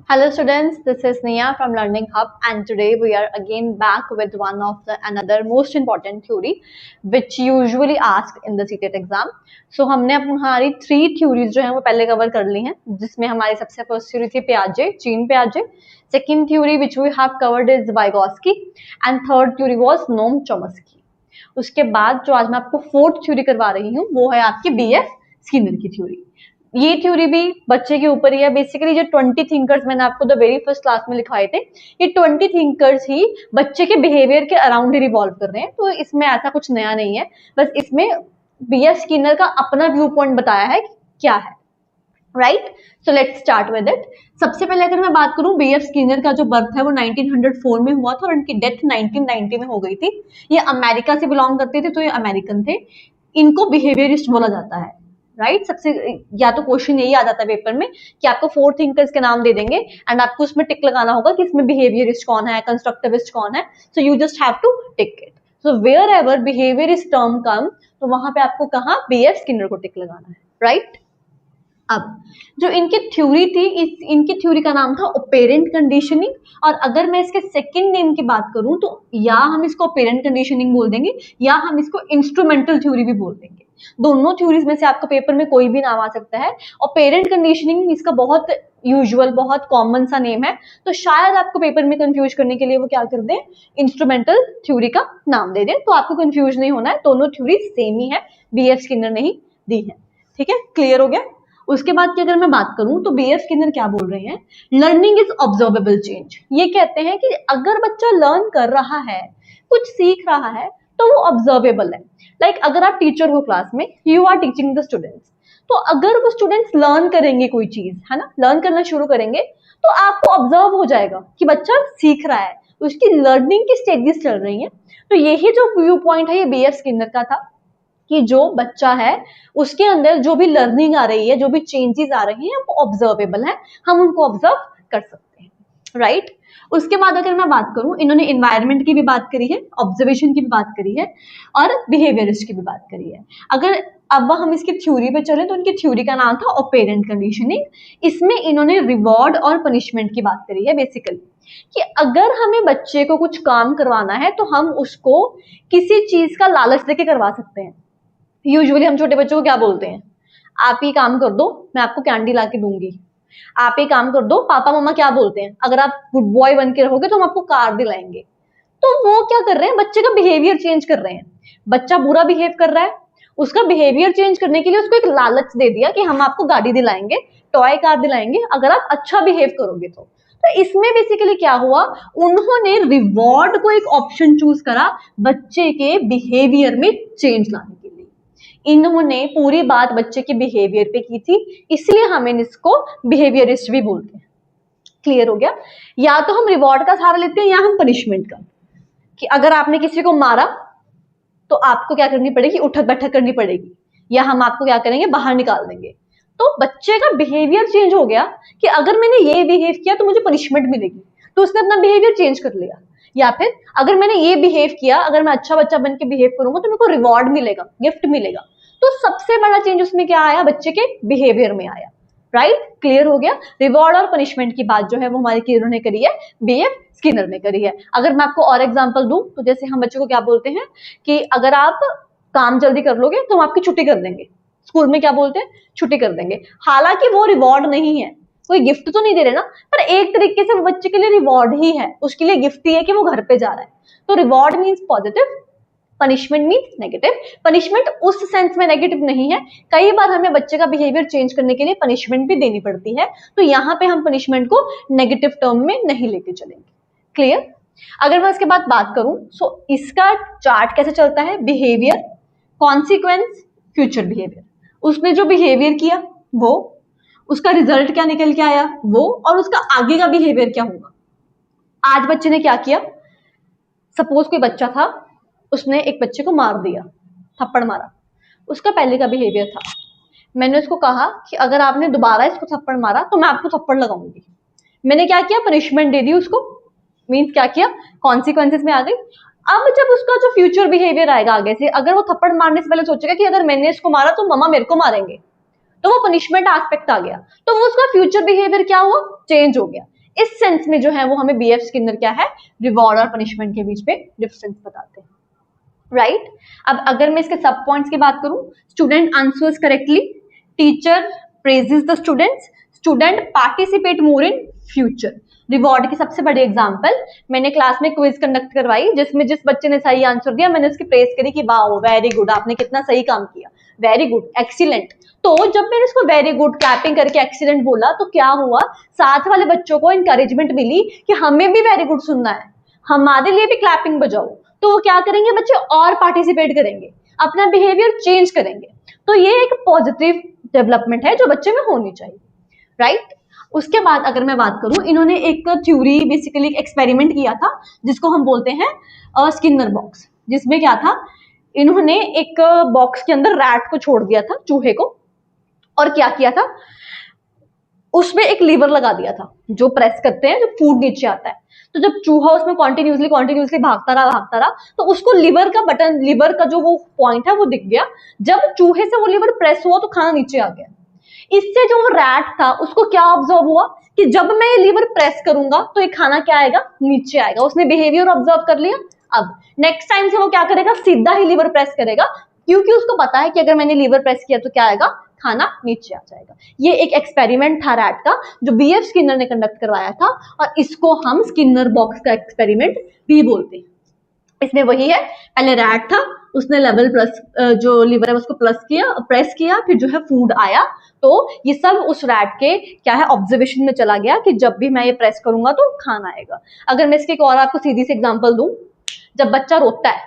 Hello students, this is Nia from Learning Hub and today we are again back with one of the another most important theory which usually asked in the CTET exam. So हमने हमारी 3 theories जो है वो पहले cover कर ली हैं, जिसमें हमारी सबसे फर्स्ट थ्योरी थी पियाजे, gene पियाजे. Second theory which we have covered is Vygotsky and third theory was Noam Chomsky. उसके बाद जो आज मैं आपको फोर्थ थ्योरी करवा रही हूँ वो है आपकी BF स्किनर की थ्योरी. ये थ्योरी भी बच्चे के ऊपर ही है. बेसिकली जो 20 थिंकर्स मैंने आपको द वेरी फर्स्ट क्लास में लिखवाए थे, ये 20 थिंकर्स ही बच्चे के बिहेवियर के अराउंड ही रिवॉल्व कर रहे हैं. तो इसमें ऐसा कुछ नया नहीं है, बस इसमें बीएफ स्किनर का अपना व्यू पॉइंट बताया है क्या है. Right, so let's start with it. सबसे पहले अगर मैं बात करूं, बीएफ स्किनर का जो बर्थ है वो 1904 में हुआ था और उनकी डेथ 1990 में हो गई थी. ये अमेरिका से बिलोंग करते थे, तो ये अमेरिकन थे. इनको बिहेवियरिस्ट बोला जाता है. राइट, सबसे या तो क्वेश्चन यही आ जाता है पेपर में कि आपको 4 थिंकर्स के नाम दे देंगे एंड आपको उसमें टिक लगाना होगा कि इसमें बिहेवियरिस्ट कौन है, कंस्ट्रक्टिविस्ट कौन है. So you just have to tick it. So wherever behaviourist term come, तो वहां पे आपको कहा बीएफ स्किनर को टिक लगाना है. राइट, अब जो इनकी थ्योरी थी, इनकी थ्योरी का नाम था ऑपेरेंट कंडीशनिंग. और अगर मैं इसके सेकंड नेम की बात करूं तो या हम इसको ऑपेरेंट कंडीशनिंग बोल देंगे या हम इसको इंस्ट्रूमेंटल थ्योरी भी बोल देंगे. दोनों थ्योरीज में से आपको पेपर में कोई भी नाम आ सकता है. ऑपेरेंट कंडीशनिंग इसका बहुत यूजुअल, बहुत कॉमन सा नेम है, तो शायद आपको पेपर में कंफ्यूज करने के लिए वो क्या कर दें, इंस्ट्रूमेंटल थ्योरी का नाम दे दें. तो आपको कंफ्यूज नहीं होना है, दोनों थ्योरी सेम ही है, बीएफ स्किनर ने ही दी है. ठीक है, क्लियर हो गया. उसके बाद की अगर मैं बात करूं तो बीएफ स्किनर क्या बोल रहे हैं, लर्निंग इज ऑब्जर्वेबल चेंज. ये कहते हैं कि अगर बच्चा लर्न कर रहा है, कुछ सीख रहा है, तो वो ऑब्जर्वेबल है. लाइक अगर आप टीचर हो क्लास में, you are teaching the students, तो अगर वो स्टूडेंट्स लर्न करेंगे कोई चीज, है ना, लर्न करना शुरू करेंगे, तो आपको ऑब्जर्व हो जाएगा कि बच्चा सीख रहा है, उसकी लर्निंग की स्टेजेस चल रही हैं. तो यही जो व्यू पॉइंट है ये बीएफ स्किनर का था कि जो बच्चा है उसके अंदर जो भी लर्निंग आ रही है, जो भी चेंजेस आ रही हैं, वो ऑब्जर्वेबल है, हम उनको ऑब्जर्व कर सकते हैं. राइट, उसके बाद अगर मैं बात करूं, इन्होंने एनवायरनमेंट की भी बात करी है, ऑब्जर्वेशन की भी बात करी है और बिहेवियरिस्ट की भी बात करी है. अगर अब हम इसकी थ्योरी पे चले तो उनकी थ्योरी का नाम था ऑपेरेंट कंडीशनिंग. इसमें इन्होंने रिवॉर्ड और पनिशमेंट की बात करी है. बेसिकली कि अगर हमें बच्चे को कुछ काम करवाना है तो हम उसको किसी चीज का लालच देके करवा सकते हैं. यूजुअली हम छोटे बच्चों को क्या बोलते हैं, आप ये काम कर दो, मैं आपको कैंडी ला के दूंगी. आप ये काम कर दो, पापा मम्मा क्या बोलते हैं, अगर आप गुड बॉय बन के रहोगे तो हम आपको कार दिलाएंगे. तो वो क्या कर रहे हैं, बच्चे का बिहेवियर चेंज कर रहे हैं. बच्चा बुरा बिहेव कर रहा है, उसका बिहेवियर चेंज करने के लिए उसको एक लालच दे दिया कि हम आपको गाड़ी दिलाएंगे, टॉय कार दिलाएंगे, अगर आप अच्छा बिहेव करोगे तो इसमें बेसिकली क्या हुआ, उन्होंने रिवॉर्ड को एक ऑप्शन चूज करा बच्चे के बिहेवियर में चेंज लाने के लिए. इन्होंने पूरी बात बच्चे के बिहेवियर पे की थी, इसलिए हम इसको बिहेवियरिस्ट भी बोलते हैं. क्लियर हो गया. या तो हम रिवॉर्ड का सहारा लेते हैं या हम पनिशमेंट का, कि अगर आपने किसी को मारा तो आपको क्या करनी पड़ेगी, उठक बैठक करनी पड़ेगी, या हम आपको क्या करेंगे, बाहर निकाल देंगे. तो बच्चे का बिहेवियर चेंज हो गया कि अगर मैंने ये बिहेव किया तो मुझे पनिशमेंट मिलेगी, तो उसने अपना बिहेवियर चेंज कर लिया. या फिर अगर मैंने ये बिहेव किया, अगर मैं अच्छा बच्चा बन के बिहेव करूंगा तो मेरे को रिवॉर्ड मिलेगा, गिफ्ट मिलेगा. तो सबसे बड़ा चेंज उसमें क्या आया, बच्चे के बिहेवियर में आया. राइट, क्लियर हो गया. रिवॉर्ड और पनिशमेंट की बात जो है वो हमारी किरणों ने करी है, बीएफ स्किनर ने करी है. अगर मैं आपको और एग्जांपल दूं तो जैसे हम बच्चों को क्या बोलते हैं कि अगर आप काम जल्दी कर लोगे तो हम आपकी छुट्टी कर देंगे. स्कूल में क्या बोलते हैं, छुट्टी कर देंगे. हालांकि वो रिवॉर्ड नहीं है, कोई गिफ्ट तो नहीं दे रहे ना, पर एक तरीके से वो बच्चे के लिए रिवॉर्ड ही है, उसके लिए गिफ्ट ही है कि वो घर पे जा रहा है. तो reward means positive, punishment means negative. Punishment उस सेंस में नेगेटिव नहीं है, कई बार हमें बच्चे का बिहेवियर चेंज करने के लिए पनिशमेंट भी देनी पड़ती है, तो यहाँ पे हम पनिशमेंट को नेगेटिव टर्म में नहीं लेके चलेंगे. क्लियर. अगर मैं इसके बाद बात करूं सो इसका चार्ट कैसे चलता है, बिहेवियर, कॉन्सिक्वेंस, फ्यूचर बिहेवियर. उसने जो बिहेवियर किया वो, उसका रिजल्ट क्या निकल के आया वो, और उसका आगे का बिहेवियर क्या होगा. आज बच्चे ने क्या किया, सपोज कोई बच्चा था, उसने एक बच्चे को मार दिया, थप्पड़ मारा. उसका पहले का बिहेवियर था, मैंने उसको कहा कि अगर आपने दोबारा इसको थप्पड़ मारा तो मैं आपको थप्पड़ लगाऊंगी. मैंने क्या किया, पनिशमेंट दे दी उसको, मीन्स क्या किया, कॉन्सिक्वेंसेस में आ गई. अब जब उसका जो फ्यूचर बिहेवियर आएगा आगे से, अगर वो थप्पड़ मारने से पहले सोचेगा कि अगर मैंने इसको मारा तो मम्मा मेरे को मारेंगे, तो वो पनिशमेंट एस्पेक्ट आ गया, तो वो उसका फ्यूचर बिहेवियर क्या हुआ, चेंज हो गया. इस सेंस में जो है वो हमें बीएफ स्किनर क्या है, रिवॉर्ड और पनिशमेंट के बीच में डिफरेंस बताते हैं, राइट। अब अगर मैं इसके सब पॉइंट्स की बात करूं, student answers correctly, teacher praises the students, student participate more in future. Reward की सबसे बड़ी एग्जांपल, मैंने क्लास में क्विज कंडक्ट करवाई जिसमें जिस बच्चे ने सही आंसर दिया मैंने उसकी प्रेज करी कि वाओ वेरी गुड, आपने कितना सही काम किया, वेरी गुड, एक्सीलेंट। तो जब मैंने उसको वेरी गुड क्लैपिंग करके एक्सीलेंट बोला तो क्या हुआ, साथ वाले बच्चों को इंकरेजमेंट मिली कि हमें भी वेरी गुड सुनना है, हमारे लिए भी क्लैपिंग बजाओ। तो वो क्या करेंगे बच्चे, और पार्टिसिपेट करेंगे, अपना बिहेवियर चेंज करेंगे। तो ये एक पॉजिटिव डेवलपमेंट है जो बच्चे में होनी चाहिए, राइट। उसके बाद अगर मैं बात करूं, इन्होंने एक थ्योरी बेसिकली एक्सपेरिमेंट किया था जिसको हम बोलते हैं स्किनर बॉक्स, जिसमें क्या था, इन्होंने एक बॉक्स के अंदर रैट को छोड़ दिया था, चूहे को, और क्या किया था, उसमें एक लीवर लगा दिया था जो प्रेस करते हैं, जो फूड नीचे आता है। तो जब चूहा उसमें कॉन्टिन्यूसली भागता रहा, तो उसको लीवर का बटन, लीवर का जो वो पॉइंट है वो दिख गया। जब चूहे से वो लीवर प्रेस हुआ तो खाना नीचे आ गया। इससे जो वो रैट था उसको क्या ऑब्जर्व हुआ कि जब मैं ये लीवर प्रेस करूंगा तो ये खाना क्या आएगा, नीचे आएगा। उसने बिहेवियर ऑब्जर्व कर लिया। अब नेक्स्ट टाइम से वो क्या करेगा, सीधा ही लीवर प्रेस करेगा, क्योंकि उसको पता है कि अगर मैंने लीवर प्रेस किया तो क्या आएगा, खाना नीचे आ जाएगा। ये एक एक्सपेरिमेंट था रैट का जो बीएफ स्किनर ने कंडक्ट करवाया था, और इसको हम स्किनर बॉक्स का एक्सपेरिमेंट भी बोलते हैं। इसमें वही है, पहले रैट था, उसने लेवल प्लस जो लीवर है उसको प्रेस किया, फिर जो है फूड आया। तो ये सब उस रैट के क्या है, ऑब्जर्वेशन में चला गया कि जब भी मैं ये प्रेस करूंगा तो खाना आएगा। अगर मैं इसकी एक और आपको सीधी सी एग्जांपल दूं, जब बच्चा रोता है,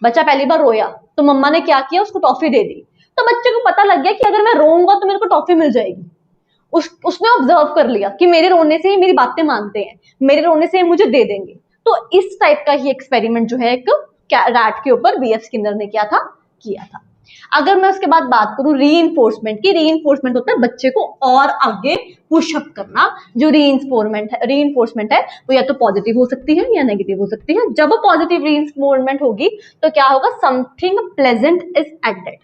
बच्चा पहली बार रोया तो मम्मा ने क्या किया, उसको टॉफी दे दी। तो बच्चे को पता लग गया कि अगर मैं रोऊंगा तो मेरे को टॉफी मिल जाएगी। उसने ऑब्जर्व कर लिया कि मेरे रोने से ही मेरी बातें मानते हैं, मेरे रोने से मुझे दे देंगे। तो इस टाइप का ही एक्सपेरिमेंट जो है एक रैट के ऊपर बीएफ स्किनर ने किया था। अगर मैं उसके बाद बात करूं रीइंफोर्समेंट की, रीइंफोर्समेंट होता है बच्चे को और आगे पुशअप करना। जो रीइंफोर्समेंट है वो या तो पॉजिटिव हो सकती है या नेगेटिव हो सकती है। जब पॉजिटिव रीइंफोर्समेंट होगी तो क्या होगा, समथिंग प्लेजेंट इज एडेड,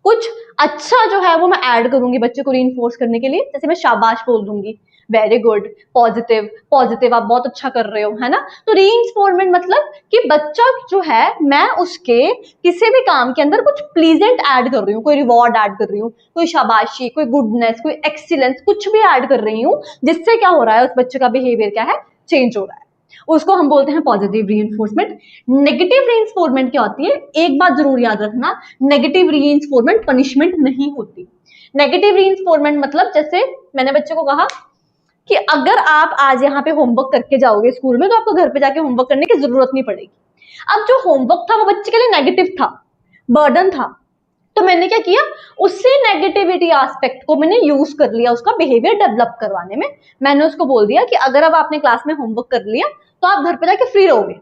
कुछ अच्छा जो है वो मैं ऐड करूंगी बच्चे को रीइंफोर्स करने के लिए। जैसे मैं शाबाश बोल दूंगी, वेरी गुड, पॉजिटिव, आप बहुत अच्छा कर रहे हो, है ना। तो रीइंफोर्समेंट मतलब कि बच्चा जो है, मैं उसके किसी भी काम के अंदर कुछ प्लीजेंट ऐड कर रही हूँ, कोई रिवॉर्ड ऐड कर रही हूँ, कोई शाबाशी, कोई गुडनेस, कोई एक्सीलेंस, कुछ भी ऐड कर रही हूँ, जिससे क्या हो रहा है, उस बच्चे का बिहेवियर क्या है, चेंज हो रहा है। उसको हम बोलते हैं पॉजिटिव रीइंफोर्समेंट। नेगेटिव रीइंफोर्समेंट क्या होती है, एक बात जरूर याद रखना, नेगेटिव रीइंफोर्समेंट पनिशमेंट नहीं होती। नेगेटिव रीइंफोर्समेंट मतलब, जैसे मैंने बच्चे को कहा कि अगर आप आज यहाँ पे होमवर्क करके जाओगे स्कूल में तो आपको घर पे जाके होमवर्क करने की जरूरत नहीं पड़ेगी। अब जो होमवर्क था वो बच्चे के लिए नेगेटिव था, बर्डन था, तो मैंने क्या किया, उससे नेगेटिविटी एस्पेक्ट को मैंने यूज कर लिया उसका बिहेवियर डेवलप करवाने में। मैंने उसको बोल दिया कि अगर अब आपने क्लास में होमवर्क कर लिया तो आप घर पे जाके फ्री रहोगे।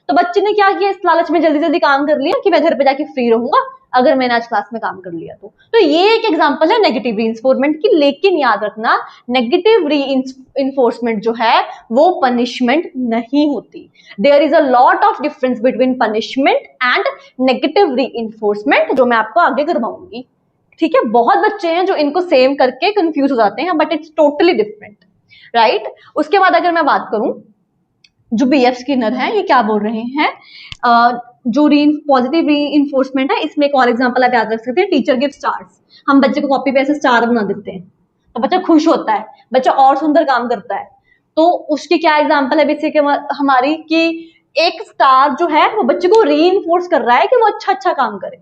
तो बच्चे ने क्या किया, इस लालच में जल्दी जल्दी काम कर लिया कि मैं घर पे जाके फ्री रहूंगा अगर मैंने आज क्लास में काम कर लिया तो ये एक एग्जांपल है नेगेटिव रीइंफोर्समेंट की। लेकिन याद रखना, नेगेटिव रीइंफोर्समेंट जो है वो पनिशमेंट नहीं होती। There is a lot of difference between punishment and negative reinforcement, जो मैं आपको आगे करवाऊंगी। ठीक है, बहुत बच्चे हैं जो इनको सेम करके कंफ्यूज हो जाते हैं, but it's totally different, right. उसके बाद अगर मैं बात करूं, जो बीएफ स्किनर है ये क्या बोल रहे हैं, जो पॉजिटिव रीइंफोर्समेंट है, इसमें एक और एग्जांपल आप याद रख सकते हैं, टीचर गिव स्टार्स। हम बच्चे को कॉपी पे ऐसे स्टार बना देते हैं तो बच्चा खुश होता है, बच्चा और सुंदर काम करता है। तो उसकी क्या एग्जांपल है बेसिक हमारी, कि एक स्टार जो है वो बच्चे को रीइंफोर्स कर रहा है कि वो अच्छा काम करे।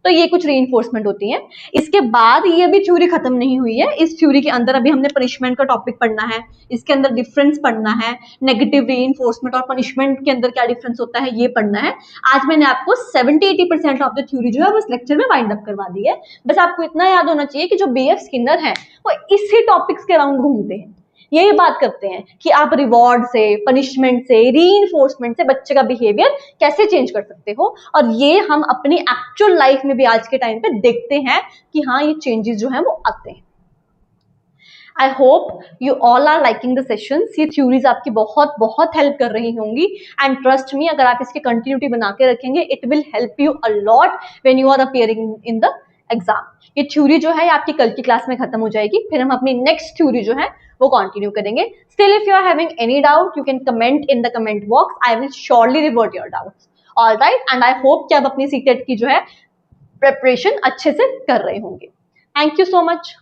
तो ये कुछ रीइंफोर्समेंट होती है। इसके बाद ये भी थ्योरी खत्म नहीं हुई है, इस थ्योरी के अंदर अभी हमने पनिशमेंट का टॉपिक पढ़ना है, इसके अंदर डिफरेंस पढ़ना है, नेगेटिव रीइंफोर्समेंट और पनिशमेंट के अंदर क्या डिफरेंस होता है ये पढ़ना है। आज मैंने आपको 70-80% ऑफ द थ्योरी जो है वो लेक्चर में वाइंड अप करवा दी है। बस आपको इतना याद होना चाहिए कि जो बीएफ स्किनर है वो इसी टॉपिक्स के अराउंड घूमते हैं, यही बात करते हैं कि आप रिवॉर्ड से, पनिशमेंट से, रीइंफोर्समेंट से बच्चे का बिहेवियर कैसे चेंज कर सकते हो। और ये हम अपनी एक्चुअल लाइफ में भी आज के टाइम पे देखते हैं कि हाँ ये चेंजेस जो हैं वो आते हैं। I hope you all are liking the sessions. ये थ्योरीज आपकी बहुत बहुत हेल्प कर रही होंगी, एंड ट्रस्ट मी, अगर आप इसकी कंटिन्यूटी बना के रखेंगे, it will help you a lot when you are appearing in the exam. ये थ्योरी जो है आपकी कल की क्लास में खत्म हो जाएगी, फिर हम अपनी नेक्स्ट थ्योरी जो है वो कंटिन्यू करेंगे। Still if you are having any doubt you can comment in the comment box, I will surely revert your doubts. All right, and I hope कि आप अपनी सीटेट की जो है प्रिपरेशन अच्छे से कर रहे होंगे। Thank you so much.